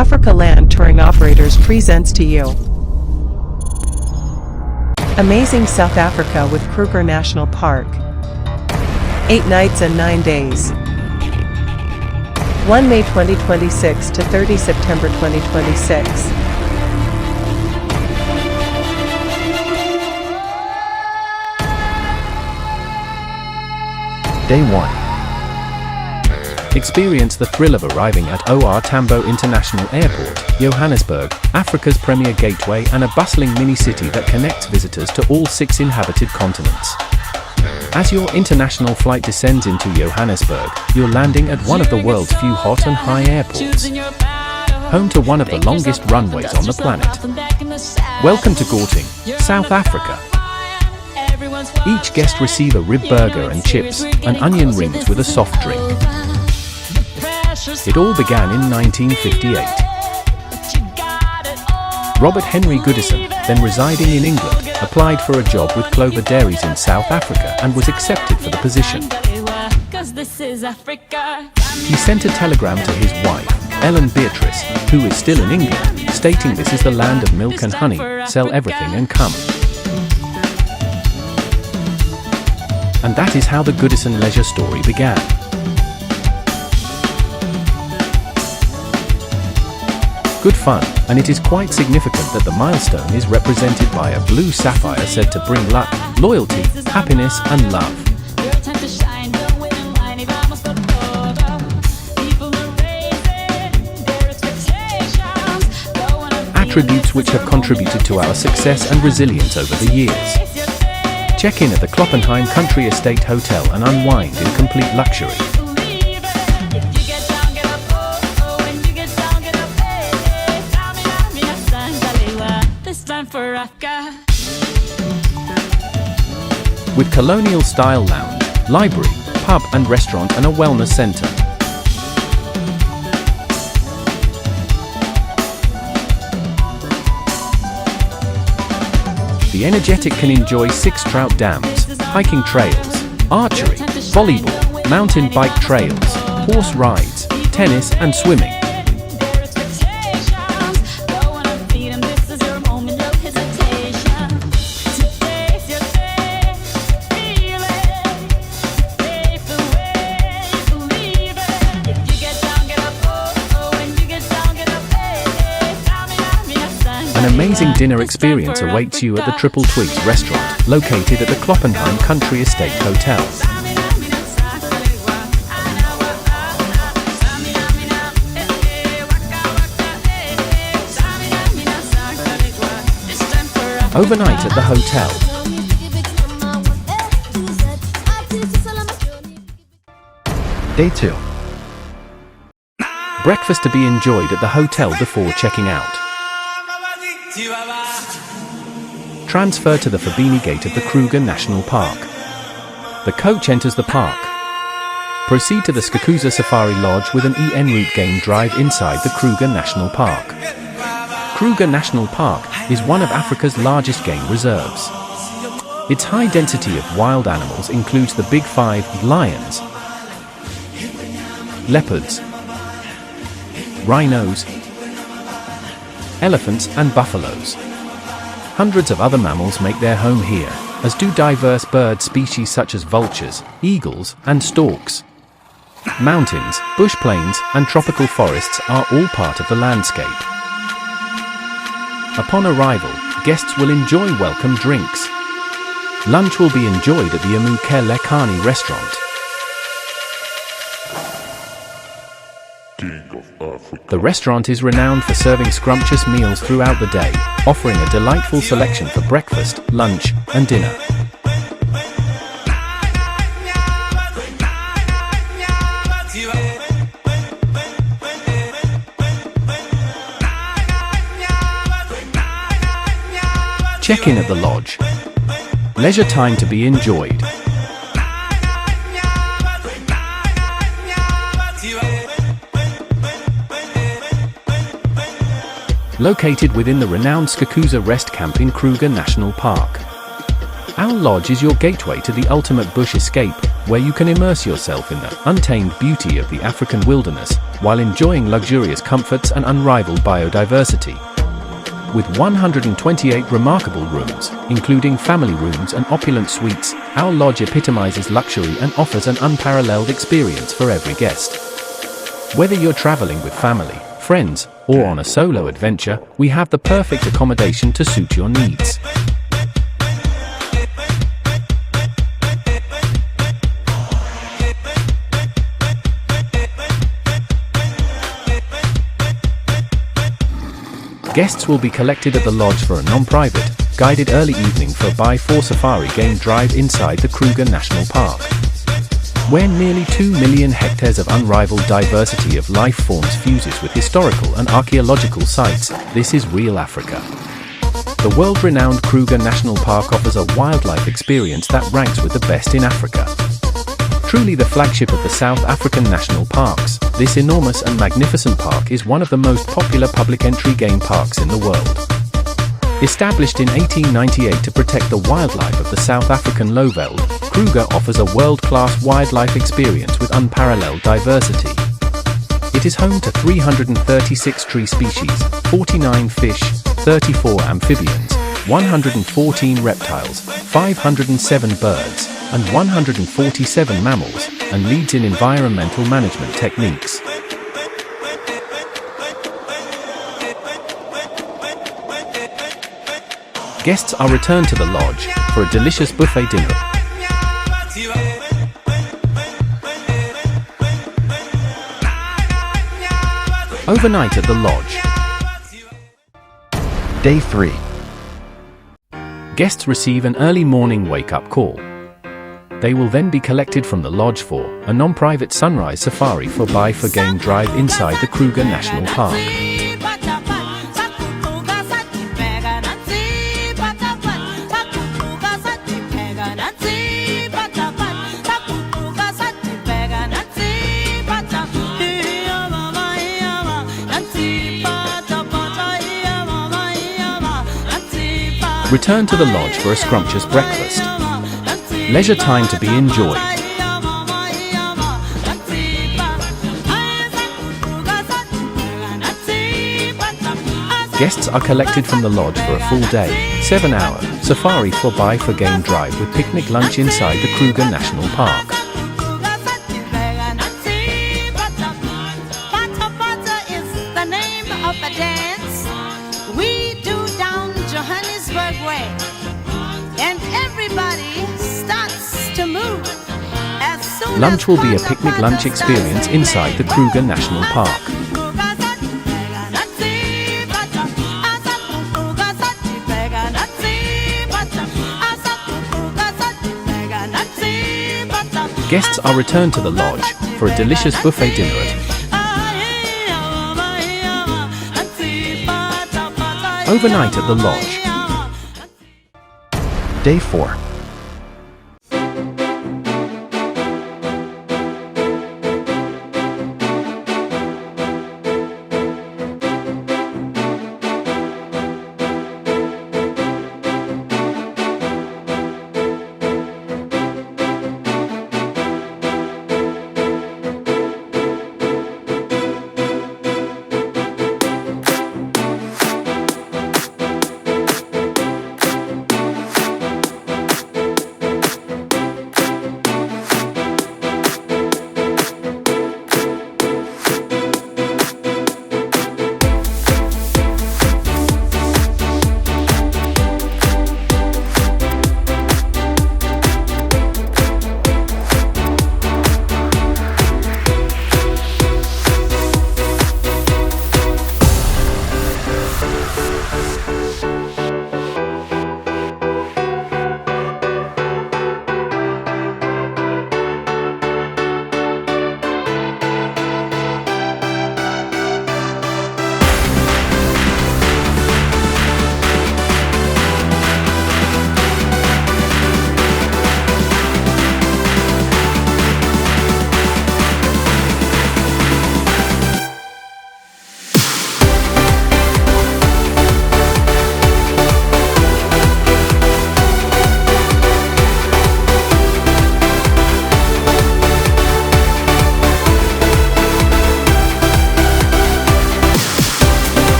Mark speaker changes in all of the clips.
Speaker 1: Africa Land Touring Operators presents to you Amazing South Africa with Kruger National Park. 8 nights and 9 days. 1 May 2026 to 30 September 2026.
Speaker 2: Day 1. Experience the thrill of arriving at OR Tambo International Airport, Johannesburg, Africa's premier gateway and a bustling mini-city that connects visitors to all 6 inhabited continents. As your international flight descends into Johannesburg, you're landing at one of the world's few hot and high airports, home to one of the longest runways on the planet. Welcome to Gauteng, South Africa. Each guest receive a rib burger and chips, and onion rings with a soft drink. It all began in 1958. Robert Henry Goodison, then residing in England, applied for a job with Clover Dairies in South Africa and was accepted for the position. He sent a telegram to his wife, Ellen Beatrice, who is still in England, stating this is the land of milk and honey, sell everything and come. And that is how the Goodison leisure story began. Good fun, and it is quite significant that the milestone is represented by a blue sapphire said to bring luck, loyalty, happiness and love. Attributes which have contributed to our success and resilience over the years. Check in at the Kloppenheim Country Estate Hotel and unwind in complete luxury. With colonial-style lounge, library, pub and restaurant and a wellness center. The energetic can enjoy 6 trout dams, hiking trails, archery, volleyball, mountain bike trails, horse rides, tennis and swimming. An amazing dinner experience awaits you at the Triple Twigs restaurant, located at the Kloppenheim Country Estate Hotel. Overnight at the hotel. Day 2. Breakfast to be enjoyed at the hotel before checking out. Transfer to the Fabini Gate of the Kruger National Park. The coach enters the park. Proceed to the Skakuza Safari Lodge with an EN route game drive inside the Kruger National Park. Kruger National Park is one of Africa's largest game reserves. Its high density of wild animals includes the Big 5 lions, leopards, rhinos, elephants and buffaloes. Hundreds of other mammals make their home here, as do diverse bird species such as vultures, eagles and storks. Mountains, bush plains and tropical forests are all part of the landscape. Upon arrival, guests will enjoy welcome drinks. Lunch will be enjoyed at the Amukele restaurant. The restaurant is renowned for serving scrumptious meals throughout the day, offering a delightful selection for breakfast, lunch, and dinner. Check in at the lodge. Leisure time to be enjoyed. Located within the renowned Skakuza Rest Camp in Kruger National Park. Our lodge is your gateway to the ultimate bush escape, where you can immerse yourself in the untamed beauty of the African wilderness while enjoying luxurious comforts and unrivaled biodiversity. With 128 remarkable rooms, including family rooms and opulent suites, our lodge epitomizes luxury and offers an unparalleled experience for every guest. Whether you're traveling with family, friends, or on a solo adventure, we have the perfect accommodation to suit your needs. Guests will be collected at the lodge for a non-private, guided early evening for by-4 safari game drive inside the Kruger National Park. Where nearly 2 million hectares of unrivaled diversity of life forms fuses with historical and archaeological sites, this is real Africa. The world-renowned Kruger National Park offers a wildlife experience that ranks with the best in Africa. Truly the flagship of the South African national parks, this enormous and magnificent park is one of the most popular public entry game parks in the world. Established in 1898 to protect the wildlife of the South African lowveld, Kruger offers a world-class wildlife experience with unparalleled diversity. It is home to 336 tree species, 49 fish, 34 amphibians, 114 reptiles, 507 birds, and 147 mammals, and leads in environmental management techniques. Guests are returned to the lodge for a delicious buffet dinner. Overnight at the lodge. Day 3. Guests receive an early morning wake-up call. They will then be collected from the lodge for a non-private sunrise safari for by-4 game drive inside the Kruger National Park. Return to the lodge for a scrumptious breakfast. Leisure time to be enjoyed. Guests are collected from the lodge for a full day, 7-hour safari for by-4 game drive with picnic lunch inside the Kruger National Park. Lunch will be a picnic lunch experience inside the Kruger National Park. Guests are returned to the lodge for a delicious buffet dinner. Overnight at the lodge. Day 4.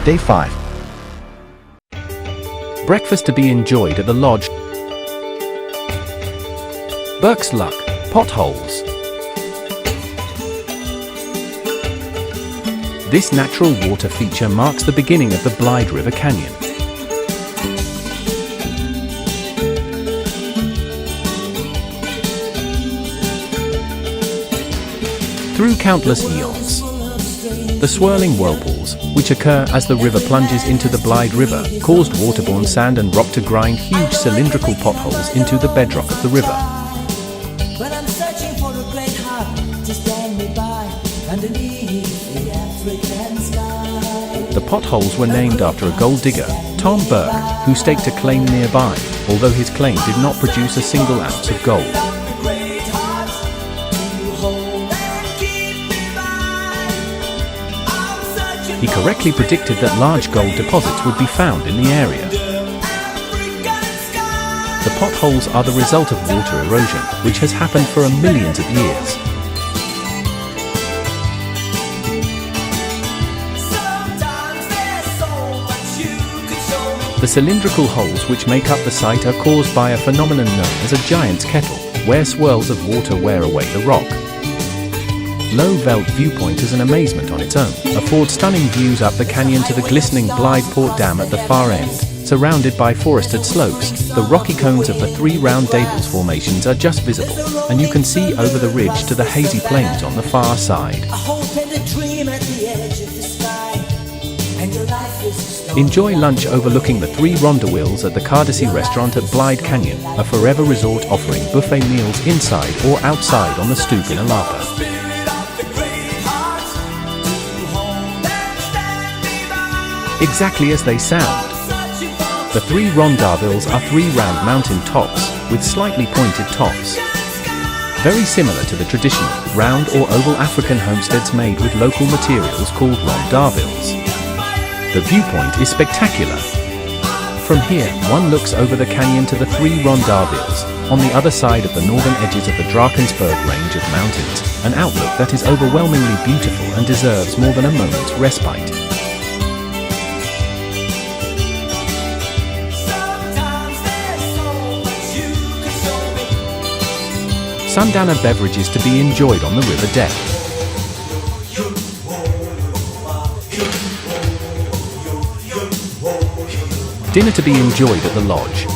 Speaker 3: Day 5.
Speaker 2: Breakfast to be enjoyed at the lodge. Burke's Luck, potholes. This natural water feature marks the beginning of the Blyde River Canyon. Through countless eons, the swirling whirlpools, which occur as the river plunges into the Blyde River, caused waterborne sand and rock to grind huge cylindrical potholes into the bedrock of the river.
Speaker 4: But I'm searching for a great heart to stand me by underneath the African sky.
Speaker 2: The potholes were named after a gold digger, Tom Burke, who staked a claim nearby, although his claim did not produce a single ounce of gold. He correctly predicted that large gold deposits would be found in the area. The potholes are the result of water erosion, which has happened for millions of years. The cylindrical holes which make up the site are caused by a phenomenon known as a giant's kettle, where swirls of water wear away the rock. Low Veld Viewpoint is an amazement on its own, affords stunning views up the canyon to the glistening Blyde Port Dam at the far end. Surrounded by forested slopes, the rocky cones of the three round Dables formations are just visible, and you can see over the ridge to the hazy plains on the far side. Enjoy lunch overlooking the three ronda-wheels at the Cardassy restaurant at Blyde Canyon, a forever resort offering buffet meals inside or outside on the stoop in Alapa. Exactly as they sound. The three rondavilles are three round mountain tops, with slightly pointed tops. Very similar to the traditional, round or oval African homesteads made with local materials called rondavilles. The viewpoint is spectacular. From here, one looks over the canyon to the three rondavilles, on the other side of the northern edges of the Drakensberg range of mountains, an outlook that is overwhelmingly beautiful and deserves more than a moment's respite. Sundowner beverages to be enjoyed on the river deck. Dinner to be enjoyed at the lodge.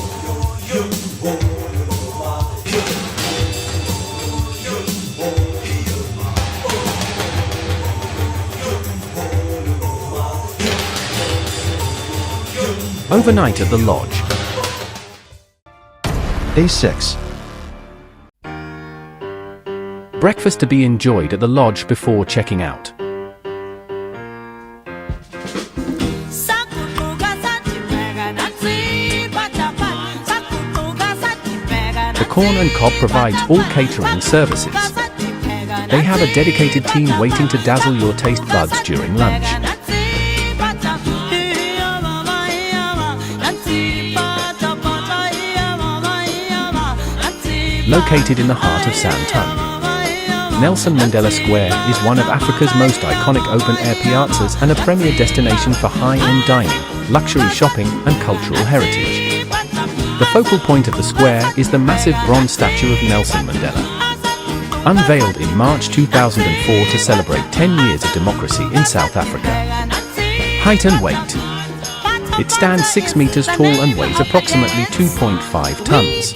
Speaker 2: Overnight at the lodge.
Speaker 3: Day 6.
Speaker 2: Breakfast to be enjoyed at the lodge before checking out. The Corn and Cob provides all catering services. They have a dedicated team waiting to dazzle your taste buds during lunch. Located in the heart of Santon, Nelson Mandela Square is one of Africa's most iconic open-air piazzas and a premier destination for high-end dining, luxury shopping and cultural heritage. The focal point of the square is the massive bronze statue of Nelson Mandela. Unveiled in March 2004 to celebrate 10 years of democracy in South Africa. Height and weight. It stands 6 meters tall and weighs approximately 2.5 tons.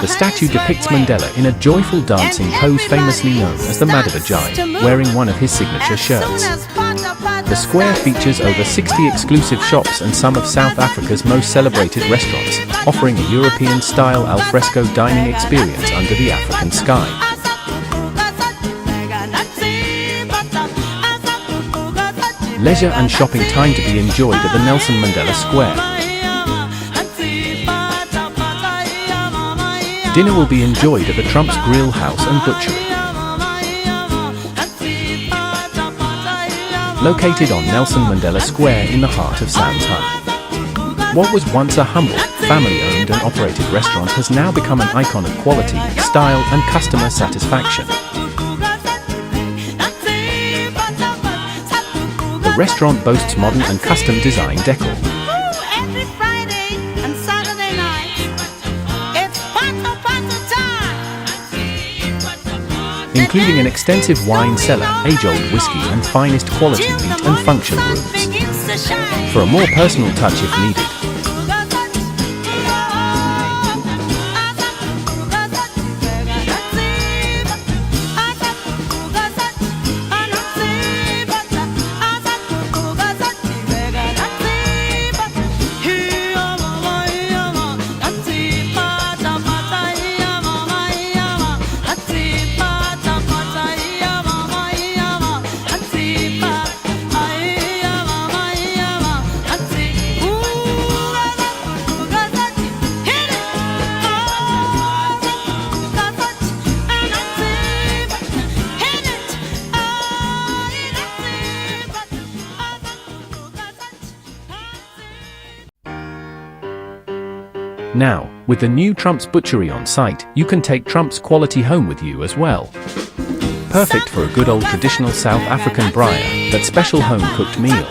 Speaker 2: The statue depicts Mandela in a joyful dancing pose famously known as the Madaba Jive, wearing one of his signature shirts. The square features over 60 exclusive shops and some of South Africa's most celebrated restaurants, offering a European-style alfresco dining experience under the African sky. Leisure and shopping time to be enjoyed at the Nelson Mandela Square. Dinner will be enjoyed at the Trump's Grill House and Butchery. Located on Nelson Mandela Square in the heart of Santon. What was once a humble, family-owned and operated restaurant has now become an icon of quality, style and customer satisfaction. The restaurant boasts modern and custom design decor.
Speaker 3: Every Friday and Saturday night, it's party time.
Speaker 2: Including an extensive wine cellar, age-old whiskey and finest quality meat and function rooms. For a more personal touch if needed. Now, with the new Trump's Butchery on site, you can take Trump's quality home with you as well. Perfect for a good old traditional South African braai, that special home-cooked meal.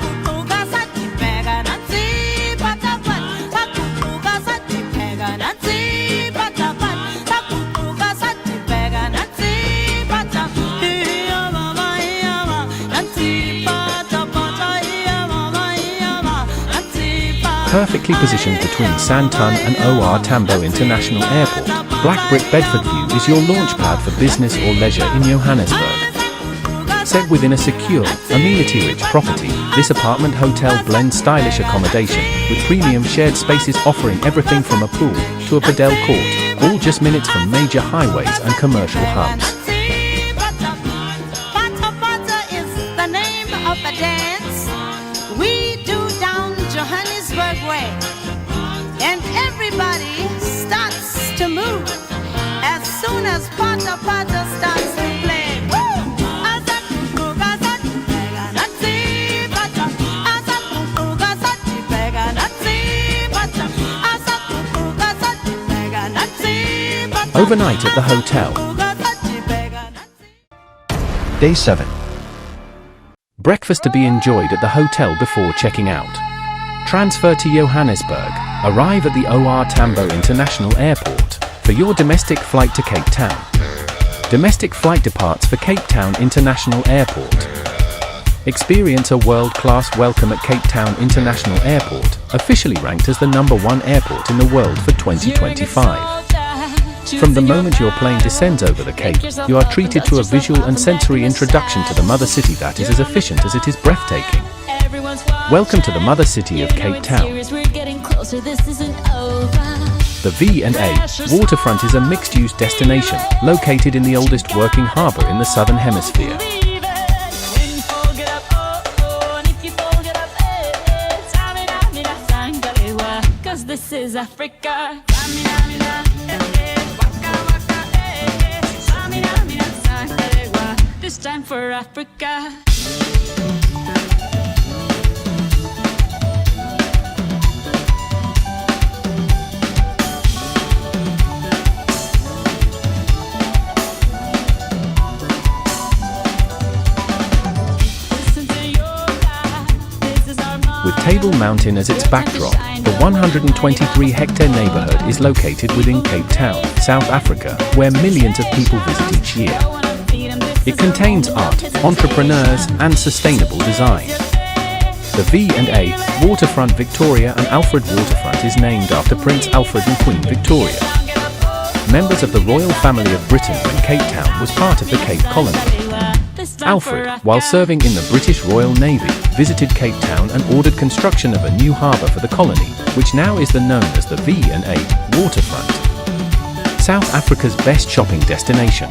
Speaker 2: Perfectly positioned between Sandton and OR Tambo International Airport, Black Brick Bedford View is your launch pad for business or leisure in Johannesburg. Set within a secure, amenity-rich property, this apartment hotel blends stylish accommodation with premium shared spaces offering everything from a pool to a padel court, all just minutes from major highways and commercial hubs.
Speaker 3: And everybody starts to move as soon as Pata Pata starts to play.
Speaker 2: Overnight at the hotel.
Speaker 5: Day 7.
Speaker 2: Breakfast to be enjoyed at the hotel before checking out. Transfer to Johannesburg. Arrive at the OR Tambo International Airport for your domestic flight to Cape Town. Domestic flight departs for Cape Town International Airport. Experience a world-class welcome at Cape Town International Airport, officially ranked as the #1 airport in the world for 2025. From the moment your plane descends over the Cape, you are treated to a visual and sensory introduction to the mother city that is as efficient as it is breathtaking. Welcome to the mother city of Cape Town. The V&A Waterfront is a mixed-use destination located in the oldest working harbour in the Southern Hemisphere.
Speaker 6: This is Africa. This time for Africa.
Speaker 2: With Table Mountain as its backdrop, the 123-hectare neighbourhood is located within Cape Town, South Africa, where millions of people visit each year. It contains art, entrepreneurs, and sustainable design. The V&A Waterfront Victoria and Alfred Waterfront is named after Prince Alfred and Queen Victoria, members of the royal family of Britain when Cape Town was part of the Cape Colony. Alfred, while serving in the British Royal Navy, visited Cape Town and ordered construction of a new harbour for the colony, which now is known as the V&A Waterfront. South Africa's best shopping destination.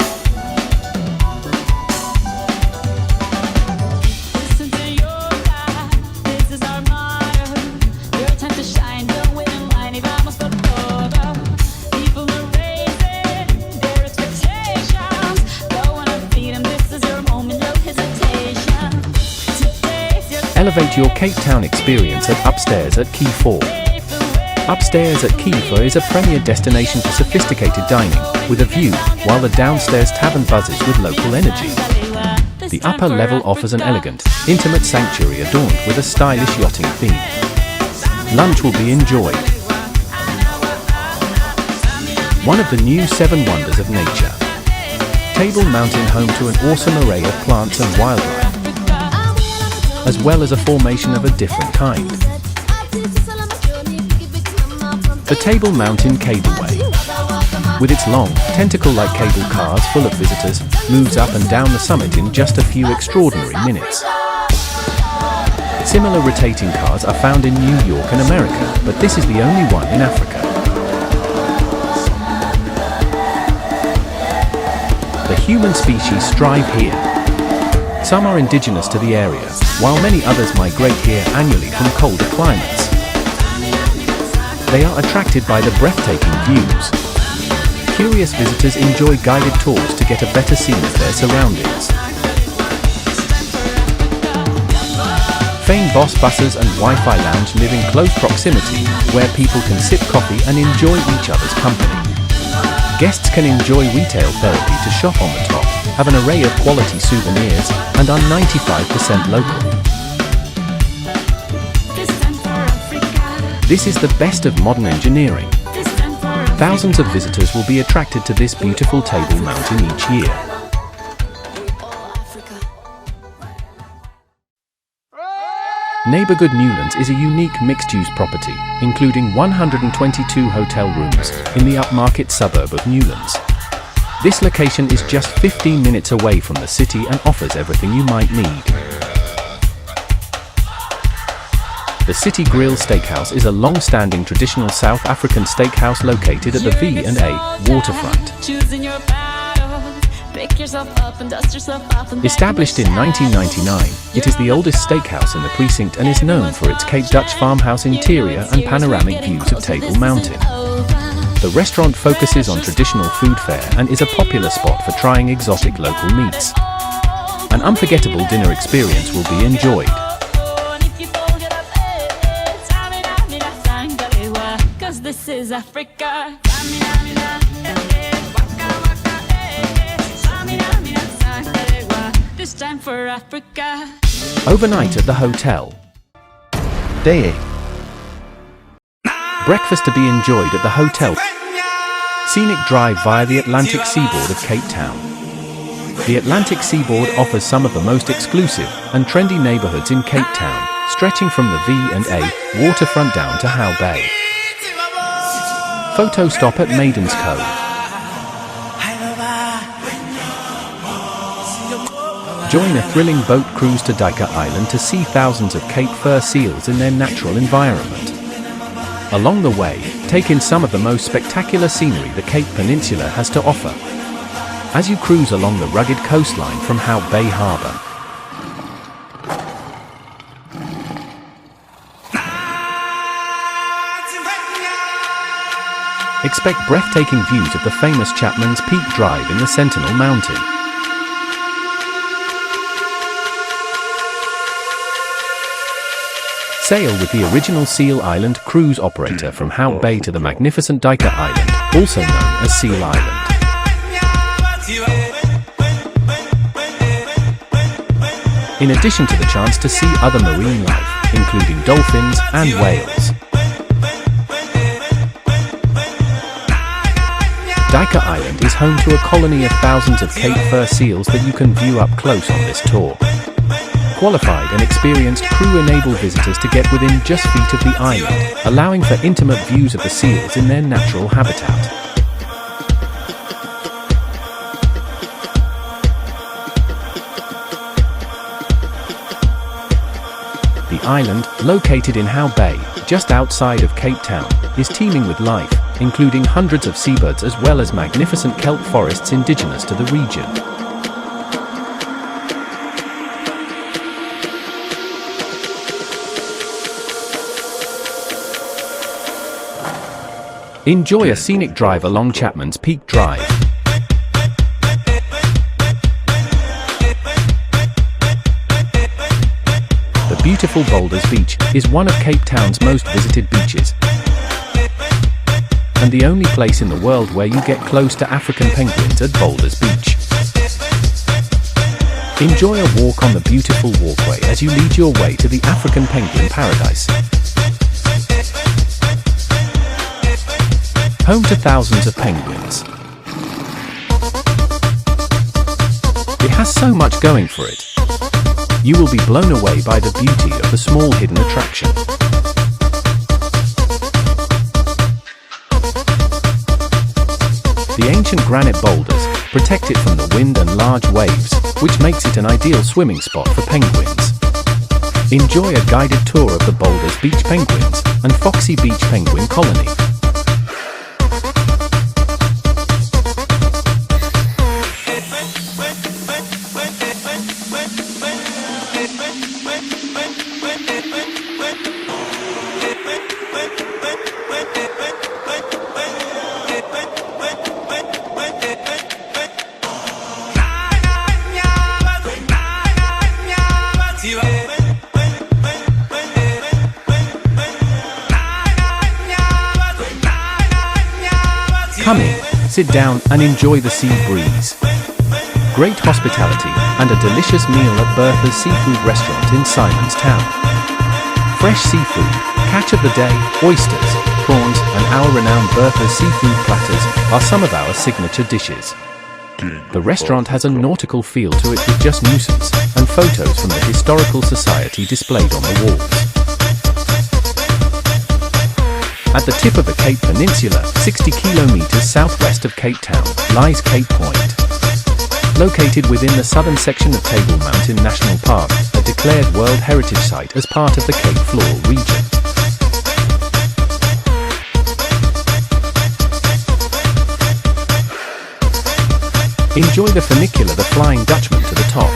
Speaker 2: Elevate your Cape Town experience at Upstairs at Key 4. Upstairs at Key 4 is a premier destination for sophisticated dining, with a view, while the downstairs tavern buzzes with local energy. The upper level offers an elegant, intimate sanctuary adorned with a stylish yachting theme. Lunch will be enjoyed. One of the new 7 wonders of nature. Table Mountain, home to an awesome array of plants and wildlife, as well as a formation of a different kind. The Table Mountain Cableway, with its long, tentacle-like cable cars full of visitors, moves up and down the summit in just a few extraordinary minutes. Similar rotating cars are found in New York and America, but this is the only one in Africa. The human species strive here. Some are indigenous to the area, while many others migrate here annually from colder climates. They are attracted by the breathtaking views. Curious visitors enjoy guided tours to get a better scene of their surroundings. Fame Boss buses and Wi-Fi lounge live in close proximity, where people can sip coffee and enjoy each other's company. Guests can enjoy retail therapy to shop on the top, have an array of quality souvenirs, and are 95% local. This is the best of modern engineering. Thousands of visitors will be attracted to this beautiful Table Mountain each year. Neighborhood Newlands is a unique mixed-use property, including 122 hotel rooms, in the upmarket suburb of Newlands. This location is just 15 minutes away from the city and offers everything you might need. The City Grill Steakhouse is a long-standing traditional South African steakhouse located at the V&A waterfront. Established in 1999, it is the oldest steakhouse in the precinct and is known for its Cape Dutch farmhouse interior and panoramic views of Table Mountain. The restaurant focuses on traditional food fare and is a popular spot for trying exotic local meats. An unforgettable dinner experience will be enjoyed.
Speaker 6: This is Africa. This time for Africa.
Speaker 2: Overnight at the hotel. Day 8. Breakfast to be enjoyed at the hotel. Scenic drive via the Atlantic seaboard of Cape Town. The Atlantic seaboard offers some of the most exclusive and trendy neighborhoods in Cape Town, stretching from the V&A waterfront down to Howe Bay. Photo stop at Maiden's Cove. Join a thrilling boat cruise to Dyker Island to see thousands of Cape fur seals in their natural environment. Along the way, take in some of the most spectacular scenery the Cape Peninsula has to offer, as you cruise along the rugged coastline from Howe Bay Harbour. Expect breathtaking views of the famous Chapman's Peak Drive in the Sentinel Mountain. Sail with the original Seal Island cruise operator from Howe Bay to the magnificent Dyker Island, also known as Seal Island. In addition to the chance to see other marine life, including dolphins and whales. Dyker Island is home to a colony of thousands of Cape fur seals that you can view up close on this tour. Qualified and experienced crew enable visitors to get within just feet of the island, allowing for intimate views of the seals in their natural habitat. The island, located in Howe Bay, just outside of Cape Town, is teeming with life, including hundreds of seabirds as well as magnificent kelp forests indigenous to the region. Enjoy a scenic drive along Chapman's Peak Drive. The beautiful Boulders Beach is one of Cape Town's most visited beaches, and the only place in the world where you get close to African penguins at Boulders Beach. Enjoy a walk on the beautiful walkway as you lead your way to the African penguin paradise. Home to thousands of penguins. It has so much going for it. You will be blown away by the beauty of the small hidden attraction. The ancient granite boulders protect it from the wind and large waves, which makes it an ideal swimming spot for penguins. Enjoy a guided tour of the Boulders Beach Penguins and Foxy Beach Penguin Colony. Come in, sit down and enjoy the sea breeze. Great hospitality and a delicious meal at Bertha's Seafood Restaurant in Simon's Town. Fresh seafood, catch of the day, oysters, prawns and our renowned Bertha's seafood platters are some of our signature dishes. The restaurant has a nautical feel to it with just nuisance and photos from the Historical Society displayed on the walls. At the tip of the Cape Peninsula, 60 kilometers southwest of Cape Town, lies Cape Point. Located within the southern section of Table Mountain National Park, a declared World Heritage Site as part of the Cape Floral region. Enjoy the funicular, the Flying Dutchman to the top.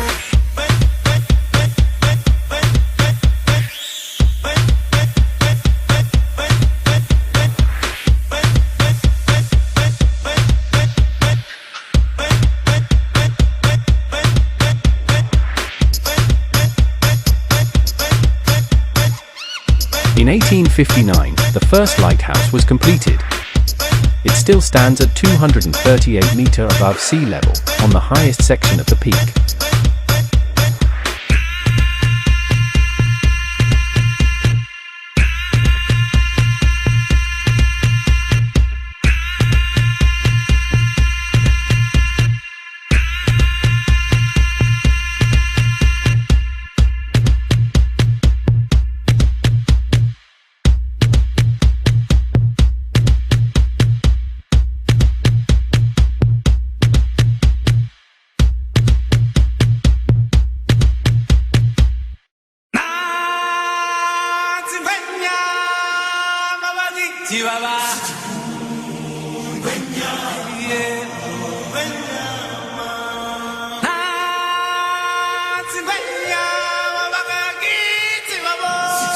Speaker 2: In 1859, the first lighthouse was completed. It still stands at 238 meters above sea level, on the highest section of the peak.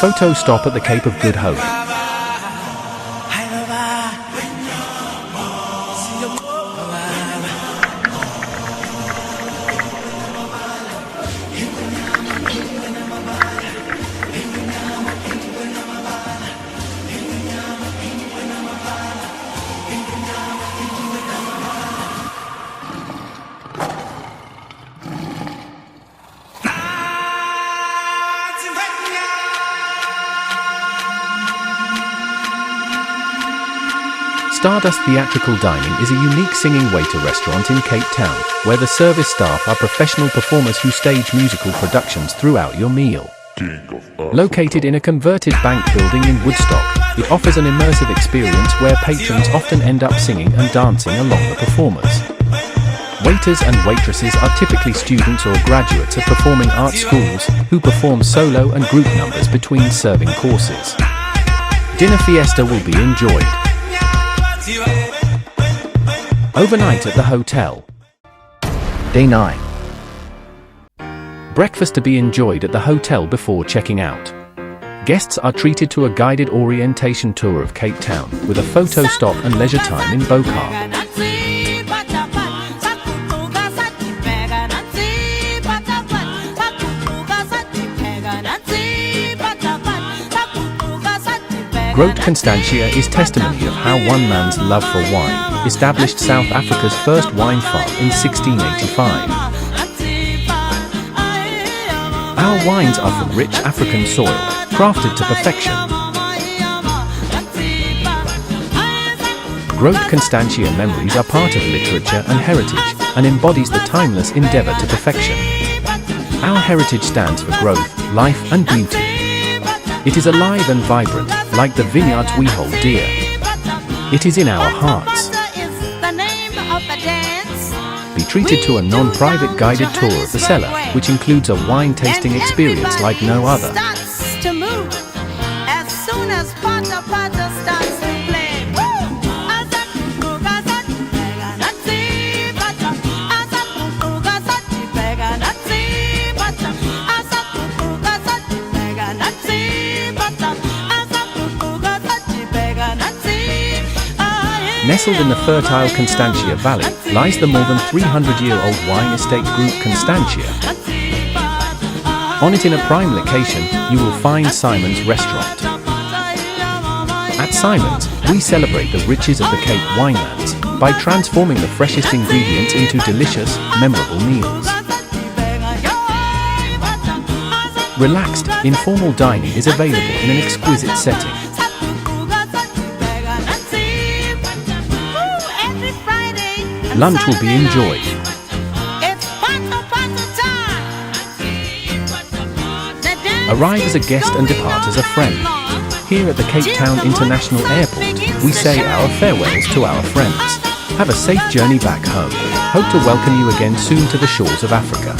Speaker 2: Photo stop at the Cape of Good Hope. Stardust Theatrical Dining is a unique singing waiter restaurant in Cape Town, where the service staff are professional performers who stage musical productions throughout your meal. Located in a converted bank building in Woodstock, it offers an immersive experience where patrons often end up singing and dancing along the performers. Waiters and waitresses are typically students or graduates of performing arts schools who perform solo and group numbers between serving courses. Dinner fiesta will be enjoyed overnight at the hotel. Day 9. Breakfast to be enjoyed at the hotel before checking out. Guests are treated to a guided orientation tour of Cape Town with a photo stop and leisure time in Bokar. Groot Constantia is testimony of how one man's love for wine established South Africa's first wine farm in 1685. Our wines are from rich African soil, crafted to perfection. Grote Constantia memories are part of literature and heritage, and embodies the timeless endeavor to perfection. Our heritage stands for growth, life and beauty. It is alive and vibrant, like the vineyards we hold dear. It is in our hearts. Be treated to a non-private guided tour of the cellar, which includes a wine tasting experience like no other.
Speaker 3: Starts to move as soon as Pata Pata starts to play.
Speaker 2: Nestled in the fertile Constantia Valley lies the more than 300-year-old wine estate group Constantia. On it, in a prime location, you will find Simon's Restaurant. At Simon's, we celebrate the riches of the Cape Winelands by transforming the freshest ingredients into delicious, memorable meals. Relaxed, informal dining is available in an exquisite setting. Lunch will be enjoyed. Arrive as a guest and depart as a friend. Here at the Cape Town International Airport, we say our farewells to our friends. Have a safe journey back home. Hope to welcome you again soon to the shores of Africa.